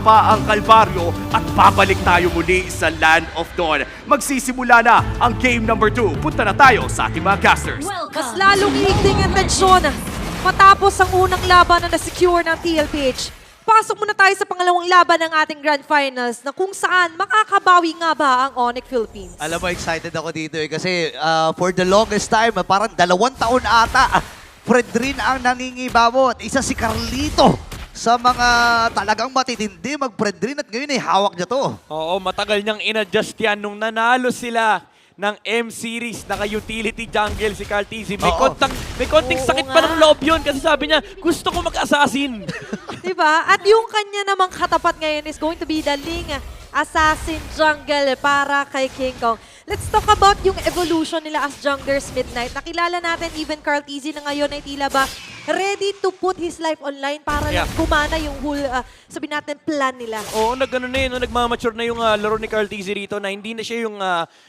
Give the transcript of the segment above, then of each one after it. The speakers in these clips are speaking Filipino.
pa ang kalbaryo at babalik tayo muli sa Land of Dawn. Magsisimula na ang game number 2. Punta na tayo sa ating mga casters. Mas lalong higting ang tensyon matapos ang unang laban na na-secure ng TLPH. Pasok muna tayo sa pangalawang laban ng ating Grand Finals na kung saan makakabawi nga ba ang Onyx Philippines. Alam mo, excited ako dito kasi for the longest time, parang 2 taon ata, Fredrin ang nangingibabot. Isa si Carlito sa mga talagang matitindi mag-Fredrin at ngayon ay hawak niya to. Oo, matagal niyang in-adjust yan nung nanalo sila ng M-Series, naka-utility jungle si Cartesi. May konting sakit pa ng loob yun kasi sabi niya, gusto ko mag-assassin. Diba? At yung kanya namang katapat ngayon is going to be the Ling Assassin Jungle para kay King Kong. Let's talk about yung evolution nila as junglers Midnight. Nakilala natin even Cartesi na ngayon ay tila ba ready to put his life online para lang kumana yung whole, sabihin natin, plan nila. Oo, nagmamature na yung laro ni Cartesi rito na hindi na siya yung,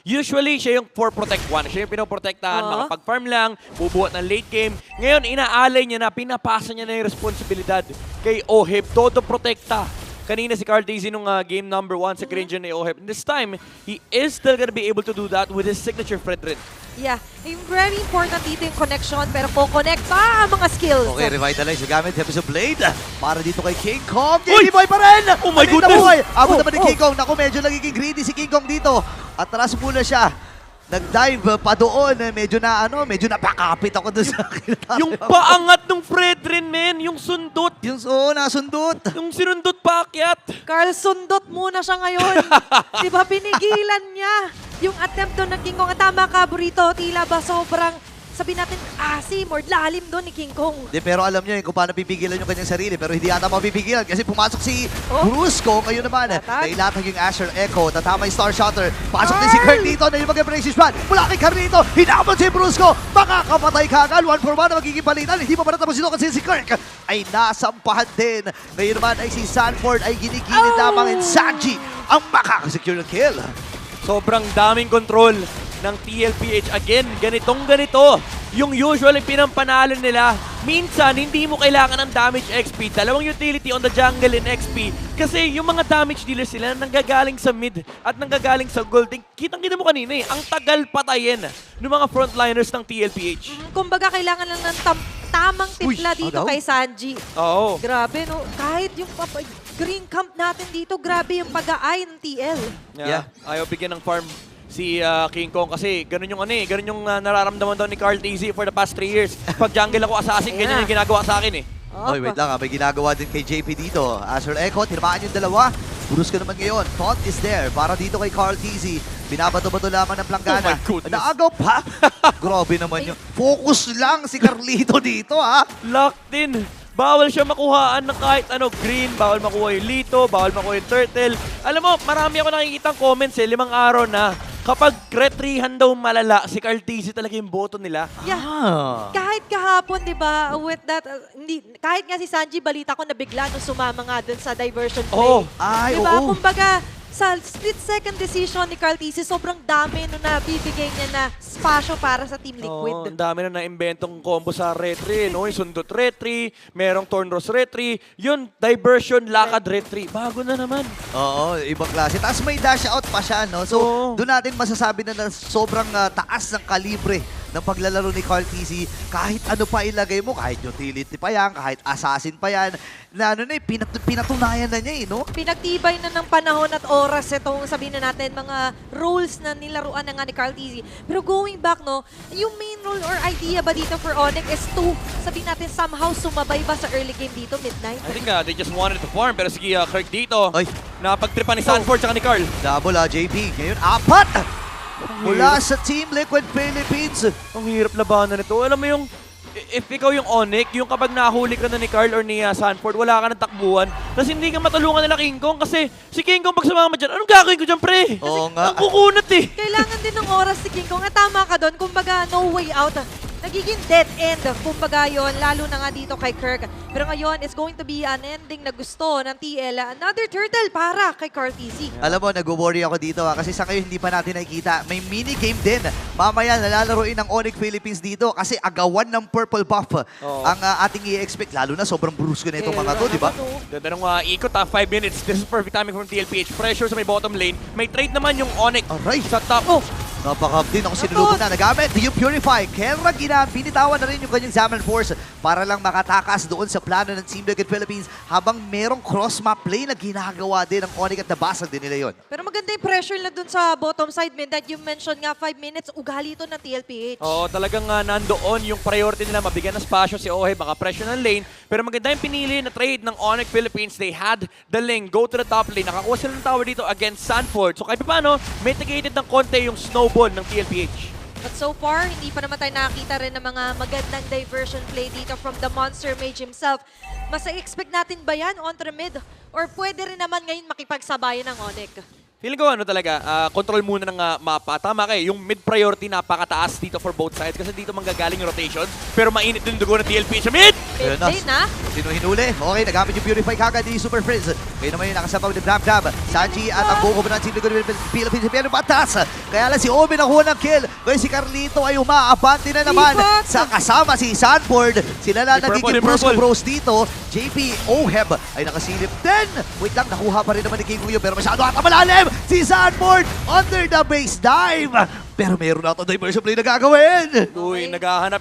usually siya yung for protect one. Siya yung pinoprotektahan, makapag-farm lang, bubuhat ng late game. Ngayon, inaalay niya na, pinapasa niya na yung responsibilidad kay Oheb, todo protekta. Kanina si Cartesi nung game number 1 sa Cringe ni Oheb. This time, he is still gonna be able to do that with his signature Fredrin. Yeah, yung very important dito yung connection pero ko-connect pa ang mga skills. Okay, revitalize gamit Episode Blade para dito kay King Kong. JD Boy pa rin! Oh my goodness! Abot naman ni King Kong. Naku, medyo nagiging greedy si King Kong dito. Atras muna siya. Nag-dive pa doon. Medyo napakapit ako doon sa akin. Yung paangat ng Fredrin, men! Yung sundot! Yung nasundot. Yung sinundot paakyat! Carl, sundot muna siya ngayon. Diba, pinigilan niya yung attempt doon ng King Kong. At tama ka, Burrito, tila ba sobrang, sabihin natin, asim or lalim doon ni King Kong. Pero alam niyo kung paano pipigilan yung kanyang sarili. Pero hindi ata mapipigilan kasi pumasok si Brusco. Ngayon naman, nailatag yung Asher Echo. Tatama yung Star Shotter. Pasok din si Carlito na yung mag-embrace shot. Mula kay Carlito, hinabot si Brusco. Makakapatay kagad. 1-for-1 na magiging palitan. Hindi pa natapos ito kasi si Kirk ay nasampahan din. Ngayon naman ay si Sanford ay ginigilid lamang and Sanji ang makakasecure ng kill. Sobrang daming control ng TLPH. Again, ganito. Yung usually pinampanalo nila, minsan hindi mo kailangan ng damage XP. Dalawang utility on the jungle in XP. Kasi yung mga damage dealers sila nanggagaling sa mid at nanggagaling sa gold. Kitang-kita mo kanina ang tagal patayin ng mga frontliners ng TLPH. Kumbaga, kailangan lang ng tamang timpla dito kay Sanji. Oo. Grabe, no? Kahit yung green camp natin dito, grabe yung pag-aay ng TL. Yeah. Ayaw bigyan ng farm si King Kong kasi ganun yung nararamdaman daw ni Cartesi for the past 3 years. Pag jungle ako assassin, ganyan yung ginagawa sa akin eh. Oy, wait lang, may ginagawa din kay JP dito. Asher Echo, tinamaan yung dalawa. Burus ka naman ngayon. Taunt is there para dito kay Cartesi. Binabato-bato lamang ng planggana. Oh my goodness. Naagaw pa. Grabe naman yun. Focus lang si Carlito dito, ha? Locked in. Bawal siya makuhaan ng kahit ano, green, bawal makuha yung Lito, bawal makuha yung Turtle. Alam mo, marami ako nakikitang comments 5 araw na kapag retrihan daw malala, si Cartesi talaga yung boto nila. Yeah. Kahit kahapon, di ba, with that, kahit nga si Sanji, balita ko na bigla nung sumama nga dun sa diversion play. Oo. Ay, Di ba, oo. kumbaga, sa split-second decision ni Cartesi, sobrang dami nung nabibigay niya na spasyo para sa Team Liquid. Ang dami na na-inventong combo sa retry, no? Yung sundot retry, merong Thornrose retry, yun, diversion, lakad retry. Bago na naman. Oo, ibang klase. Tapos may dash out pa siya, no? So, doon natin masasabi na sobrang taas ng kalibre ng paglalaro ni Cartesi. Kahit ano pa ilagay mo, kahit utility pa yan, kahit assassin pa yan, na pinatunayan na niya, no? Pinagtibay na ng panahon at oras itong sabihin na natin mga roles na nilaruan na nga ni Cartesi. Pero going back, no, yung main role or idea ba dito for Onyx is to, sabihin natin, somehow sumabay ba sa early game dito, Midnight? I think they just wanted to farm, pero sige, Kirk dito, Ay. napagtripan ni Sanford tsaka ni Carl. Double, JP. Ngayon, 4! Mula sa Team Liquid Philippines. Ang hirap labanan nito. Alam mo yung, if ikaw yung Onyx, yung kapag nahuli ka na ni Carl or ni Sanford, wala ka ng takbuhan, tapos hindi ka matulungan nila King Kong kasi si King Kong pag sumama dyan, anong gagawin ko dyan, pre? Oo nga. Ang kukunat eh. Kailangan din ng oras si King Kong. At tama ka doon, kumbaga no way out. nagiging dead end. Kumbaga yun, lalo na nga dito kay Kirk. Pero ngayon, it's going to be an ending na gusto ng TL. Another turtle para kay Carteezy. Alam mo, nag-worry ako dito kasi sa ngayon hindi pa natin nakikita. May mini-game din. Mamaya nalalaroin ng Onyx Philippines dito kasi agawan ng purple buff ang ating i-expect. Lalo na sobrang brusco na itong mga to, di ba? Ganda ng ikot 5 minutes. This is perfect timing from TLPH. Pressure sa may bottom lane. May trade naman yung Onyx Aray. sa top. Napakab din ako sinulubog na. Nagamit yung Purify. Kelra binitawan na rin yung kanyang Zaman Force para lang makatakas doon sa plano ng Team Liquid Philippines habang merong cross-map play na ginagawa din ng Onyx at nabasag din nila yon. Pero maganda yung pressure na dun sa bottom side mid that you mentioned nga 5 minutes, ugali ito ng TLPH. Oo, talagang nandoon yung priority nila. Mabigyan ng spasyo si Ohe, baka pressure ng lane. Pero maganda yung pinili na trade ng Onyx Philippines. They had the lane, go to the top lane. Nakakuha sila ng tower dito against Sanford. So kahit paano, mitigated ng konti yung snowball ng TLPH. But so far, hindi pa naman tayo nakakita rin ng mga magandang diversion play dito from the Monster Mage himself. Mas expect natin ba yan on the mid? Or pwede rin naman ngayon makipagsabayan ng Onyx? Feeling ko talaga, control muna ng mapa. Tama kayo, yung mid-priority napakataas dito for both sides kasi dito manggagaling yung rotation. Pero mainit din dugo ng TLP sa mid! Ayun Mid lane na. Sino hinuli? Okay, nagamit yung Purify kagad ni Super Friends. Ngayon naman yung nakasabaw ni Blab Blab. Sanji at ang buko ng Team Liquid Philippines. Pero patas. Kaya lang si Obi nakuha ng kill. Ngayon si Carlito ay umaabante na naman Ipak! sa kasama si Sanford. Sila na Ni Purple, nagiging ni Purple. bros dito. JP Oheb ay nakasilip din. Wait lang, nakuha pa rin naman ni King Kuyo. Pero masyado ata malalim. Si Sanford under the base dive. Pero meron na ito diversion play na gagawin. Uy, naghahanap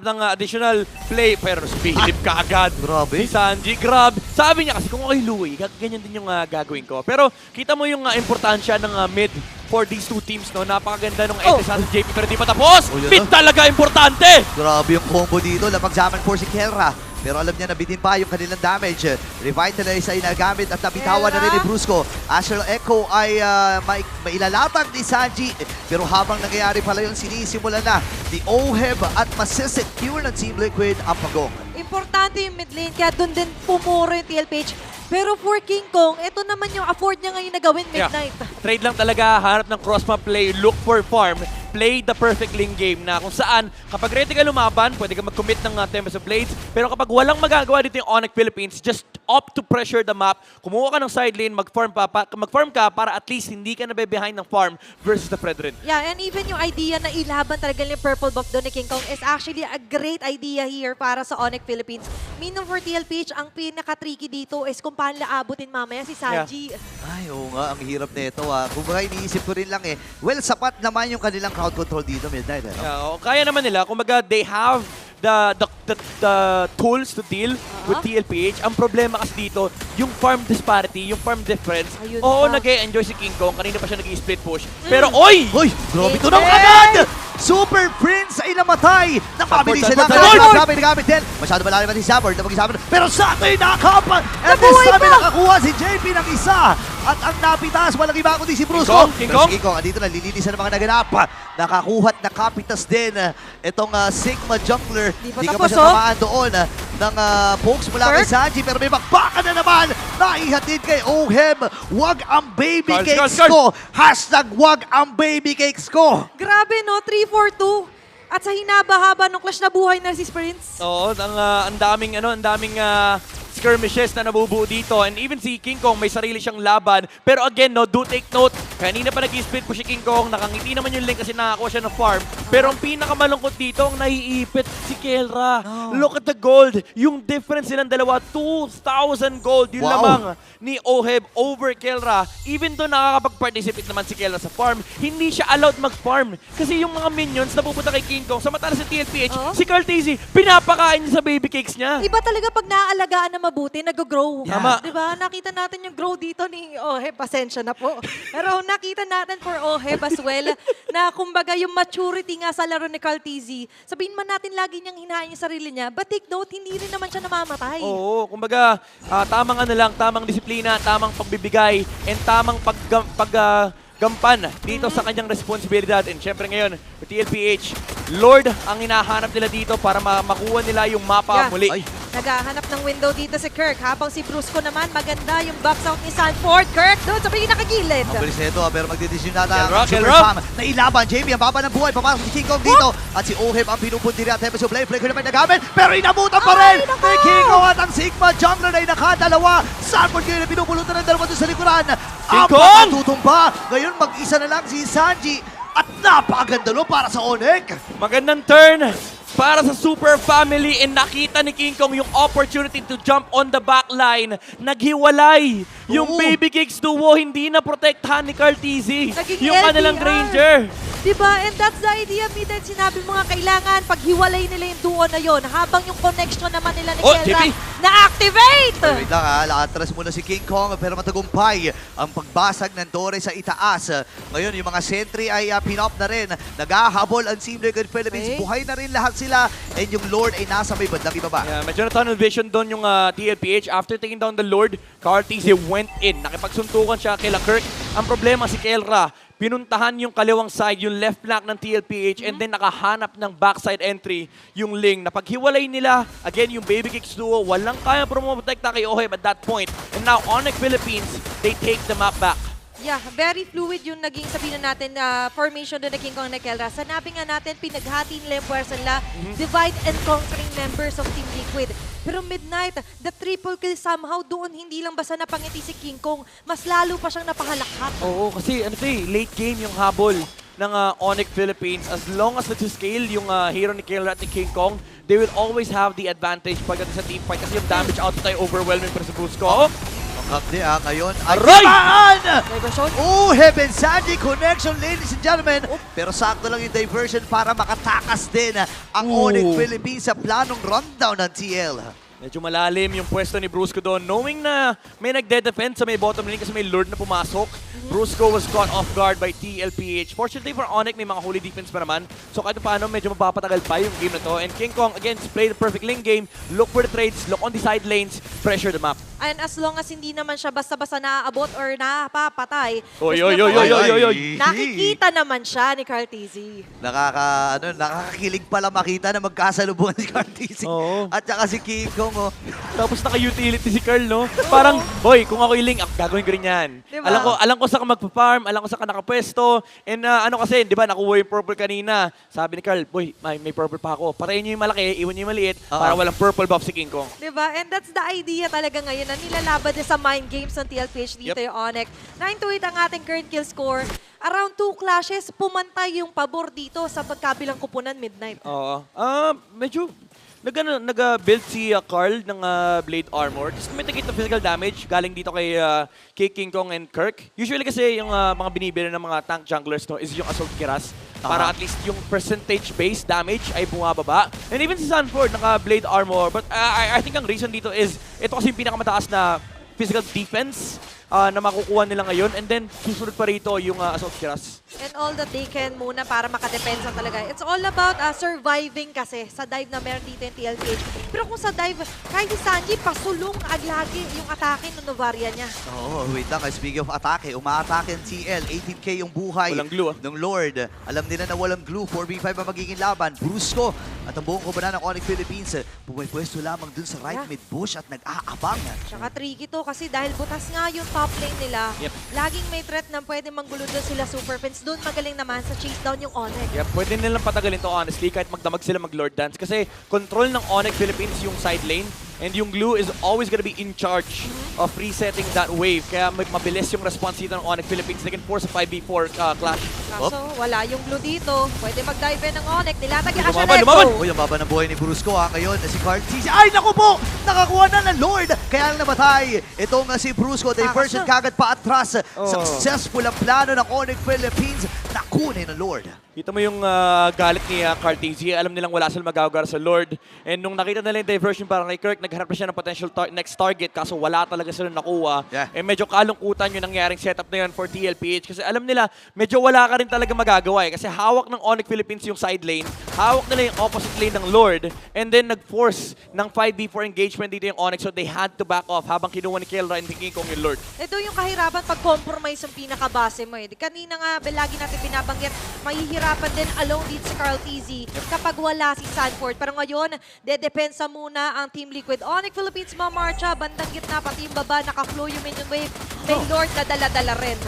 ng additional play. Pero si Philip kaagad. Grabe. Si Sanji, grab. Sabi niya kasi kung ako'y Louie, ganyan din yung gagawin ko. Pero kita mo yung importansya ng mid for these two teams, no? Napakaganda nung edit sa JP pero di pa tapos. Oh, yun Mid talaga importante. Grabe yung combo dito. Lapag-zaman for si Kelra. Pero alam niya na bitin pa yung kanilang damage. Revitalize ay nagamit at nabitawan na rin ni Brusco. Astral Echo ay mailalatag ni Sanji. Pero habang nangyayari pala yun, sinisimulan na ni Oheb at masisecure ng Team Liquid ang pagong. Importante yung mid lane, kaya doon din pumuro yung TLPH. Pero for King Kong, ito naman yung afford niya ngayon na gawin midnight. Trade lang talaga, hanap ng cross-map play, look for farm, play the perfect lane game na kung saan kapag ready ka lumaban, pwede ka mag-commit ng Tempest of Blades. Pero kapag walang magagawa dito yung Onyx Philippines, just opt to pressure the map, kumuha ka ng side lane, mag-farm ka para at least hindi ka nabe-behind ng farm versus the Fredrin. Yeah, and even yung idea na ilaban talaga yung purple buff doon ni King Kong is actually a great idea here para sa Onyx Philippines. Meaning for TLPH, ang pinaka-tricky dito is kung paano aabutin mamaya si Sanji. Ay, oo nga, ang hirap nito Kung baka iniisip ko rin lang well, sapat naman yung kanilang crowd control dito, Midnight. Kaya naman nila, kumbaga they have the tools to deal with TLPH. Ang problema kasi dito, yung farm disparity, yung farm difference. Ayun Oo, pa. nag-e-enjoy si King Kong. Kanina pa siya nag-i-split push. Pero oy! Hoy, grabe ito Danger! ng agad! Super Prince ay namatay! Napabilis sila. Sanford! Grabe nagamit din. Masyado malalim natin si Sanford. Pero sa atin nakakapan! At this Nabuhay time pa! nakakuha si JP ng isa. At ang napitas, walang iba kundi si Brusco. King Pero Kong? si King Kong, andito na, lilinisan ng mga naganap. Nakakuha at nakapitas din itong Sigma Jungler. Di pa Di ka tapos, pa siya tamaan doon ng pokes mula kay Kirk? Sanji. Pero may bakbakan na naman. Naihatid kay Ohem. Wag ang baby Cards, cakes cards, ko. Hashtag wag ang baby cakes ko. Grabe no, 3-4-2. At sa hinaba-haba nung clash na buhay na si Prince. Oo, ang daming skirmishes na nabubuo dito. And even si King Kong, may sarili siyang laban. Pero again, no, do take note, kanina pa nag-split po si King Kong, nakangiti naman yung lane kasi nakakuha siya ng farm. Pero ang pinakamalungkot dito, ang naiipit si Kelra. Look at the gold. Yung difference nilang dalawa, 2,000 gold. Yun Wow. lamang ni Oheb over Kelra. Even though nakakapag-participate naman si Kelra sa farm, hindi siya allowed mag-farm. Kasi yung mga minions na pupunta kay King Kong, samantala sa TLPH, si Carteezy, pinapakain niya sa baby cakes niya. Iba talaga pag naaalagaan na mabuti, nag-grow. Tama. Diba? Nakita natin yung grow dito ni Oheb. Pasensya na po. Pero nakita natin for Oheb as well na kumbaga yung maturity nga sa laro ni Carteezy. Sabihin man natin lagi niyang hinahain yung sarili niya, but take note, hindi rin naman siya namamatay. Oo, kumbaga, tamang disiplina, tamang pagbibigay, and tamang paggampan dito sa kanyang responsibilidad. And syempre ngayon, with TLPH, Lord ang hinahanap nila dito para makuha nila yung mapa Yeah. muli. Ay. Naghahanap ng window dito si Kirk. Habang si Brusco naman, maganda yung box out ni Sanford. Kirk doon sa pinakagilid. Ang bilis nito, pero magdidesisyon nata Kelra, ang Super Kelra. Fam. Nailaban, Jamie ang baba ng buhay. Papasok si King Kong dito. At si Oheb ang pinupundiri at Tempest yung play. Flicker naman nagamit, pero inabutan pa rin. Ay, naku! Ni King Kong at ang Sigma Jungler ay nakadalawa. Sanford ngayon pinupulutan ng dalawa doon sa likuran. Ang Kong! makatutumba. Ngayon mag-isa na lang si Sanji. At napakaganda no para sa Onyx. Magandang turn para sa Super Family and nakita ni King Kong yung opportunity to jump on the back line. Naghiwalay. Yung Oo. Baby Kicks duo hindi na protektahan ni Carl TZ. Naging Yung kanilang LDR. Granger. Diba? And that's the idea, Midnight. Sinabi mo nga, kailangan paghiwalay nila yung duo na yon habang yung connection naman nila ni Oh, Kelra JP. na-activate! Wait lang ha, laatras muna si King Kong pero matagumpay ang pagbasag ng Torre sa itaas. Ngayon yung mga sentry ay pinop na rin. Naghahabol ang Team Liquid Philippines. Okay. Buhay na rin lahat sila and yung Lord ay nasa may bandang ibaba. Yeah, medyo na-tunnel vision doon yung TLPH. After taking down the Lord, Carl TZ went in. Nakipagsuntukan siya kay Kirk. Ang problema si Kelra, pinuntahan yung kaliwang side, yung left flank ng TLPH, and then nakahanap ng backside entry yung Ling. Napaghiwalay nila, again, yung Baby Kicks duo, walang kaya promotekta kay Oheb at that point. And now, Onyx Philippines, they take the map back. Yeah, very fluid yung naging sabihin na natin formation doon na King Kong na Kelra. Sanabi nga natin, pinaghati nila yung pwersa nila, divide and conquering members of Team Liquid. Pero Midnight, the triple kill somehow doon, hindi lang basta napangiti si King Kong, mas lalo pa siyang napahalakhat. Oo, kasi ano to late game yung habol ng Onyx Philippines. As long as scale yung hero ni Kelra at ni King Kong, they will always have the advantage pagdating sa team fight kasi yung damage output ay overwhelming para sa Brusco. Hapde ngayon ay Aray! taan! Diversion. Oh, Heaven Sandy connection, ladies and gentlemen. Pero sakto lang yung diversion para makatakas din ang Onyx Philippines sa planong rundown ng TL. Medyo malalim yung pwesto ni Brusco doon. Knowing na may nagde-defend sa may bottom lane kasi may Lord na pumasok, Brusco was caught off guard by TLPH. Fortunately for Onyx, may mga holy defense pa naman. So kahit paano, medyo mapapatagal pa yung game na to. And King Kong, again, play the perfect lane game. Look for the trades, look on the side lanes, pressure the map. And as long as hindi naman siya basta-basta naaabot or napapatay, Oy, gusto oy, niya oy, pa- oy, oy, oy, oy. nakikita naman siya ni Carl TZ. Nakakakilig pala makita na magkasalubungan si Cartesi Oo. at saka si King Kong. Oh. Tapos naka-utility si Carl, no? Parang, boy, kung ako yung link, gagawin ko rin yan. Diba? Alam ko saan ka magpa-farm, alam ko saan ka nakapwesto. And ano kasi, di ba, nakuha yung purple kanina. Sabi ni Carl, boy, may purple pa ako. Patayin niyo yung malaki, iwan niyo yung maliit, para walang purple buff si King Kong. Diba? And that's the idea talaga ngayon na nilalaban niya sa mind games ng TLPH dito yung Onyx. 9-8 ang ating current kill score. Around 2 clashes, pumantay yung pabor dito sa pagkabilang kupunan Midnight. Oo. Medyo nag-build si Carl ng Blade Armor. Just to mitigate the physical damage galing dito kay King Kong and Kirk. Usually kasi yung mga binibili ng mga tank junglers no, is yung Assault Kiras. Para at least yung percentage-based damage ay bumababa. And even si Sanford naka-Blade Armor. But I think ang reason dito is ito kasi yung pinakamataas na physical defense na makukuha nila ngayon. And then susunod pa rito yung Assault Kiras. And all that they can muna para makadepensa talaga. It's all about surviving kasi sa dive na meron dito yung TLPH. Pero kung sa dive, kahit si Sanji, pasulong aglagi yung atake ng Novaria niya. Oh, wait lang. Speaking of atake, umaatake ang TL. 18k yung buhay Walang glue, ng Lord. Alam nila na walang glue. 4v5 ang magiging laban. Brusco at ang buong kubanan ng Onyx Philippines. Pumipwesto lamang dun sa right Yeah. mid bush at nag-aabang. Tsaka tricky to kasi dahil butas nga yung top lane nila, Yep. laging may threat na pwede manggulo doon sila Super Fence. Doon magaling naman sa chase down yung Onyx. Yeah, pwede nilang patagalin to honestly kahit magdamag sila mag-Lord Dance kasi control ng Onyx Philippines yung side lane and yung glue is always gonna be in charge of resetting that wave. Kaya mabilis yung response dito ng Onyx Philippines. They can force a 5v4 clash. Kaso wala yung glue dito. Pwede mag-dive in ng Onyx. Nilatagyan siya Lumaban, Neko. lumaban! Uy, ang baba ng buhay ni Brusco ngayon na si Carl TZ. Ay, naku po! Nakakuha na ng Lord! Kaya lang namatay. Ito nga si Brusco. Diversion kagad pa atras. Successful ang plano ng Onyx Philippines. Nakunin ng Lord. Kita mo yung galit ni Carl TZ. Alam nilang wala silang magagawa sa Lord. And nung nakita nila yung diversion parang kay Kirk, naghanap na siya ng potential next target kaso wala talaga sila nakuha. Yeah. Eh medyo kalungkutan yung nangyaring setup na yun for TLPH kasi alam nila medyo wala ka rin talaga magagawa eh. Kasi hawak ng Onyx Philippines yung side lane, hawak nila yung opposite lane ng Lord, and then nag-force ng 5v4 engagement dito yung Onyx so they had to back off habang kinuha ni Kelra and King Kong yung Lord. Ito yung kahirapan pag compromise yung pinakabase mo eh. Kanina nga, lagi natin binabanggit, mahihirap nahihirapan din alone dito si Carl TZ kapag wala si Sanford. Pero ngayon, dedepensa muna ang Team Liquid. Onyx Philippines mamarcha, bandang gitna, pati yung baba, naka-flow yung minion wave. May Lord na dala-dala rin.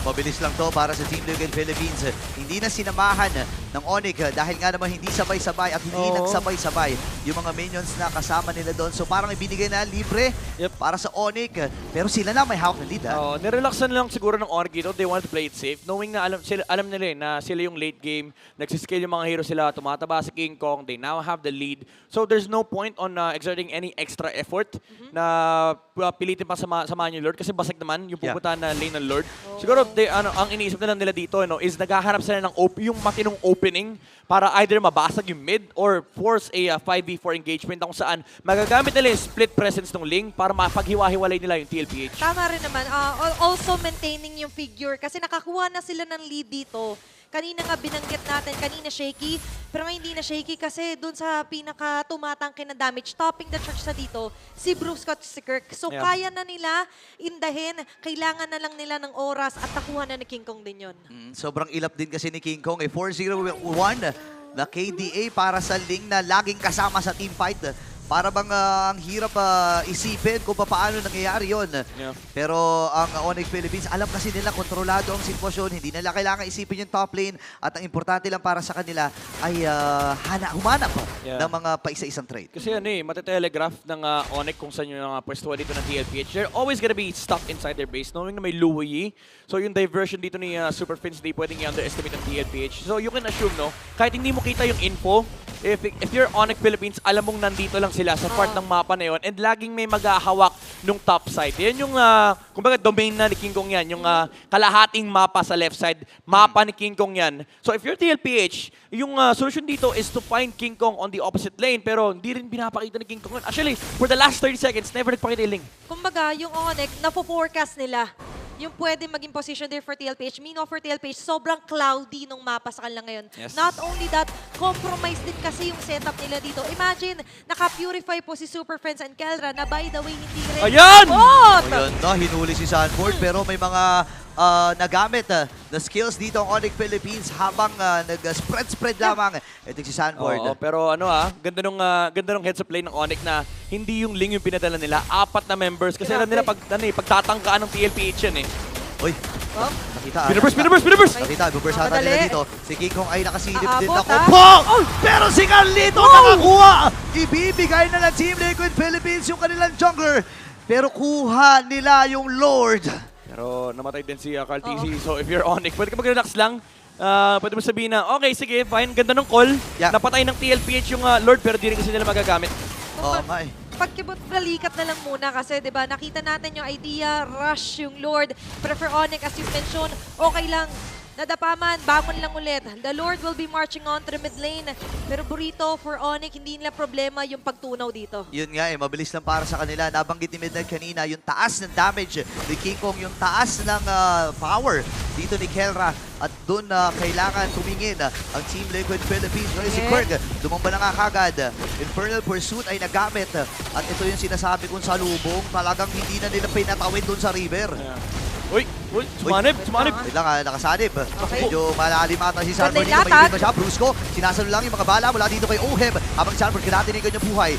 Mabilis lang to para sa Team Liquid Philippines. Hindi na sinamahan ng Onyx dahil nga naman hindi sabay-sabay at hindi nagsabay-sabay yung mga minions na kasama nila doon. So parang ibinigay na libre para sa Onyx. Pero sila na may hawak na lead. Nirelaxan lang siguro ng Onyx dito. They want to play it safe. Knowing na alam nila na sila yung late game. Nagsiscale yung mga hero sila. Tumataba si King Kong. They now have the lead. So there's no point on exerting any extra effort na pilitin pa samahan yung Lord. Kasi basag naman yung pupuntahan na lane ng Lord. Siguro ang iniisip na lang nila dito is naghahanap sila ng yung matinong opening para either mabasag yung mid or force a 5v4 engagement na kung saan magagamit nila yung split presence ng Ling para mapaghiwa-hiwalay nila yung TLPH. Tama rin naman. Also maintaining yung figure kasi nakakuha na sila ng lead dito. Kanina nga binanggit natin, kanina shaky, pero ngayon hindi na shaky kasi dun sa pinaka-tumatangkin na damage, topping the church sa dito, si Bruce at si Kirk. So kaya na nila indahin, kailangan na lang nila ng oras at nakuha na ni King Kong din yun. Sobrang ilap din kasi ni King Kong. 4-0-1 na KDA para sa Ling na laging kasama sa team fight. Para bang ang hirap isipin kung paano nangyayari yon. Pero ang Onyx Philippines, alam kasi nila kontrolado ang sitwasyon. Hindi nila kailangan isipin yung top lane. At ang importante lang para sa kanila ay humanap ng mga paisa-isang trade. Kasi matitelegraph ng Onyx kung saan yung pwestuhan dito ng TLPH. They're always gonna be stuck inside their base knowing na may Luo Yi. So yung diversion dito ni Super Fins, di pwedeng i-underestimate ng TLPH. So you can assume, kahit hindi mo kita yung info, if you're Onyx Philippines, alam mong nandito lang sila sa part ng mapa na yun and laging may maghahawak nung top side. Yan yung, kumbaga, domain na ni King Kong yan. Yung kalahating mapa sa left side, mapa ni King Kong yan. So if you're TLPH, yung solution dito is to find King Kong on the opposite lane pero hindi rin pinapakita ni King Kong yun. Actually, for the last 30 seconds, never nagpakita yung Ling. Kumbaga, yung Onyx, nafo-forecast nila yung pwede maging position there for TLPH. Meanwhile, for TLPH, sobrang cloudy nung mapa sa kanila ngayon. Yes. Not only that, compromise din kasi yung setup nila dito. Imagine, naka-purify po si Super Friends and Kelra na by the way, hindi rin. Ayan! Ayan na, hinuli si Sanford pero may mga nagamit na skills dito ang Onyx Philippines habang nag-spread lamang. Ito si Sanford. Oo, pero ganda nung heads up lane ng Onyx na hindi yung Ling yung pinadala nila, 4 na members. Kasi alam nila pagtatangkaan ng TLPH yan Uy, nakita. Pinaburst! Nakita, buburst ata nila dito. Si King Kong ay nakasilip din Aabot, ako. Pong! Pero si Carlito nakakuha! Ibibigay na ng Team Liquid Philippines yung kanilang jungler. Pero kuha nila yung Lord. Pero namatay din si Carl TZ. So if you're Onyx, pwede ka mag-relax lang. Pwede mo sabihin na, okay, sige, fine. Ganda ng call. Yeah. Napatay ng TLPH yung Lord pero di rin kasi nila magagamit. May. Pagkibot balikat na lang muna kasi 'di ba nakita natin yung idea, rush yung Lord. Pero for Onyx, as you mentioned, okay lang. Nadapaman, bangon lang ulit. The Lord will be marching on to the mid lane. Pero Burrito, for Onyx, hindi nila problema yung pagtunaw dito. Yun nga mabilis lang para sa kanila. Nabanggit ni Midnight kanina, yung taas ng damage ni King Kong, yung taas ng power dito ni Kelra. At doon kailangan tumingin ang Team Liquid Philippines. Ngayon si Kirk, dumamba na nga kagad. Infernal Pursuit ay nagamit. At ito yung sinasabi kong salubong. Talagang hindi na nila pinatawid doon sa river. Uy, sumanib. Wait lang, nakasanib. Okay. Medyo malalim ata si Sanford Ganda dito. yung May latag. ba siya? Brusco, sinasalo lang yung mga bala mula dito kay Ohem. Habang Sanford, kinati yung kanyang buhay.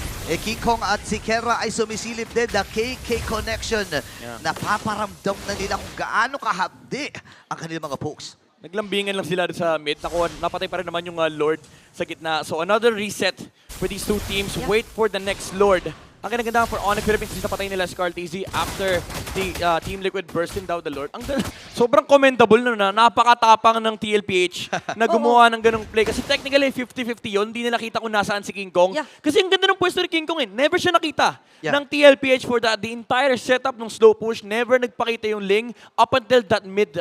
King Kong at si Kelra ay sumisilip din. The KK connection. Napaparamdam na nila kung gaano kahabdi ang kanilang mga pokes. Naglambingan lang sila sa mid. Napatay pa rin naman yung Lord sa gitna. So another reset for these two teams. Wait for the next Lord. Ang kinaganda for Onyx Philippines is napatay nila si Carl TZ after the Team Liquid bursting down the Lord. Sobrang commendable na napakatapang ng TLPH na gumawa ng ganong play. Kasi technically 50-50 yun. Hindi nila nakita kung nasaan si King Kong. Yeah. Kasi ang ganda ng pwesto ni King Kong Never siya nakita ng TLPH for the entire setup ng slow push. Never nagpakita yung Ling up until that mid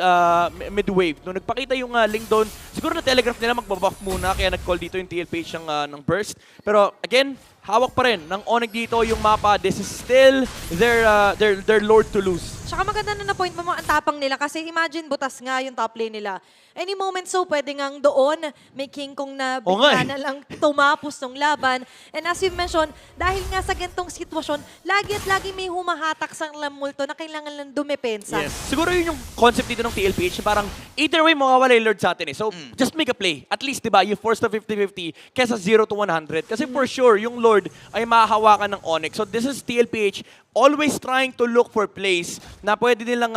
wave. Nung nagpakita yung Ling doon, siguro na telegraph nila magbabuff muna kaya nag-call dito yung TLPH ng burst. Pero again, hawak pa rin ng Onyx dito yung mapa. This is still their Lord to lose. Tsaka maganda na point mo ang tapang nila kasi imagine butas nga yung top lane nila. Any moment so, pwede ngang doon may King Kong na Oo nga bigla na lang tumapos ng laban. And as you mentioned, dahil nga sa ganitong sitwasyon, lagi at lagi may humahatak sa lamulto na kailangan lang dumepensa. Yes. Siguro yun yung concept dito ng TLPH. Parang either way, mawawala yung Lord sa atin eh. So, just make a play. At least, di ba, you force the 50-50 kesa 0 to 100. Kasi for sure, yung Lord ay mahahawakan ng Onyx. So, this is TLPH always trying to look for plays na pwede nilang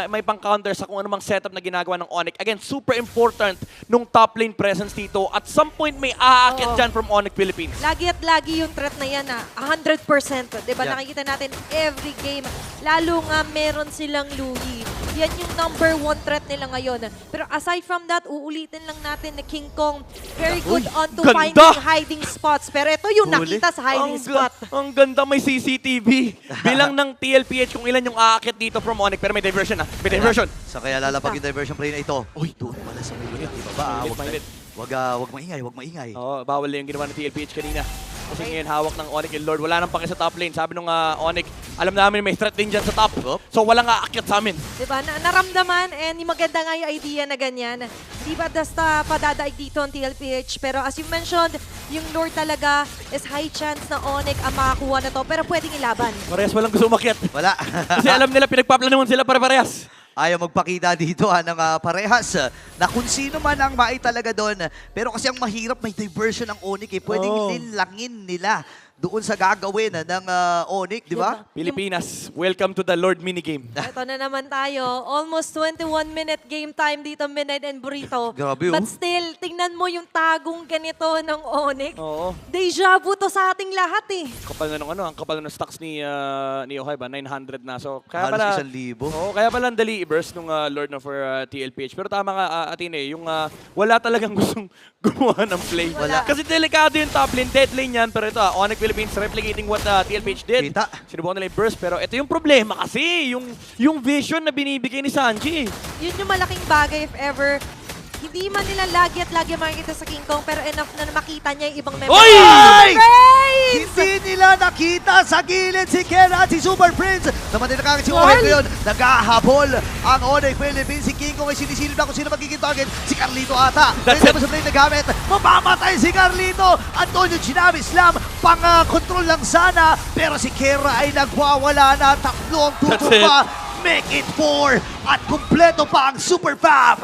may pang-counter sa kung anumang setup na ginagawa ng Onyx. Again, super important nung top lane presence dito. At some point, may aakit dyan from Onyx Philippines. Lagi at lagi yung threat na yan 100%. Diba? Yeah. Nakikita natin every game. Lalo nga meron silang Louis. Yan yung number 1 threat nila ngayon. Pero aside from that, uulitin lang natin na King Kong very good on to ganda! finding hiding spots. Pero ito yung Huli. nakita sa hiding spot. Ang ganda, may CCTV. Bilang ng TLPH kung ilan yung aakit dito from Onyx. Pero may diversion May diversion. Sa kaya lalapag yung diversion play na ito. Uy, doon pala sa ulo. Ibaba, Mainit. wag maingay. Oo, bawal yung ginawa ng TLPH kanina. Kasi ngayon hawak ng Onyx yung Lord. Wala nang pake sa top lane. Sabi nung Onyx, alam namin may threat din dyan sa top. So walang aakyat sa amin. Diba? Naramdaman and maganda nga yung idea na ganyan. Di ba basta padadaig dito ang TLPH. Pero as you mentioned, yung Lord talaga is high chance na Onyx ang makakuha na to. Pero pwedeng ilaban. Parehas walang gusto umakyat. Wala. Kasi alam nila pinagpaplanuhan sila para parehas. Ayaw magpakita dito ng parehas na kung sino man ang talaga doon. Pero kasi ang mahirap, may diversion ng Onyx eh. Pwedeng linlangin nila doon sa gagawin ng Onyx, di ba? Pilipinas, welcome to the Lord minigame. Ito na naman tayo. Almost 21-minute game time dito, Midnight and Burrito. Grabe, oh. But still, tingnan mo yung tagong ganito ng Onyx. Oo. Deja vu to sa ating lahat eh. Kapal na nung ang kapal na ng stocks ni Ohai ba? 900 na. So, kaya Halos pala 1,000. Oo, kaya pala ang dali i-burst nung Lord na for TLPH. Pero tama nga, Atine, yung wala talagang gustong gumawa ng play. Wala. Kasi delikado yung top lane, dead lane yan. Pero ito, Onyx Philippines replicating what TLPH did. Kita. Sinubukan nila yung burst. Pero ito yung problema kasi, yung vision na binibigay ni Sanji. Yun yung malaking bagay if ever hindi man nila lagi at lagi makikita sa King Kong pero enough na makita niya yung ibang member. Oy! Praise! Hindi nila nakita sa gilid si Kera at si Super Prince. Naman din nakakit si Goal! Onyx ngayon. Naghahabol ang Onyx Philippines. Si King Kong ay sinisilip na kung sino magiging target. Si Carlito ata. That's Pwede it. mo sa play na gamit. Mamamatay si Carlito. Antonio Chinami Slam. Pang-control lang sana. Pero si Kera ay nagwawala na. Tatlong That's tutok it. pa. Make it 4. At kumpleto pa ang Super Fab.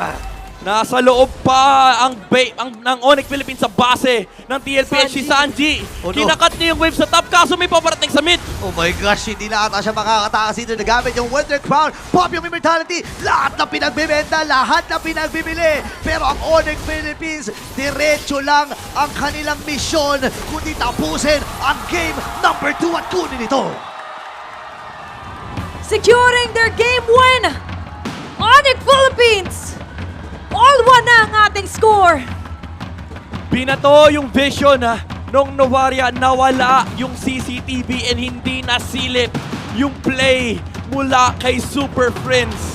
Nasa loob pa ang Onyx Philippines sa base ng TLPH si Sanji. Oh, no. Kinakat niya yung wave sa top kaso may paparating sa mid. Oh my gosh, hindi na ata siya makakatakas dito. Nagamit yung Wonder Crown, pop yung immortality, lahat na pinagbibenta, lahat na pinagbibili. Pero ang Onyx Philippines, diretso lang ang kanilang misyon, kundi tapusin ang game number 2 at kunin ito. Securing their game win! Onyx Philippines! All-1 na ang ating score! Binato yung vision nung Novaria, nawala yung CCTV and hindi nasilip yung play mula kay Super Prince.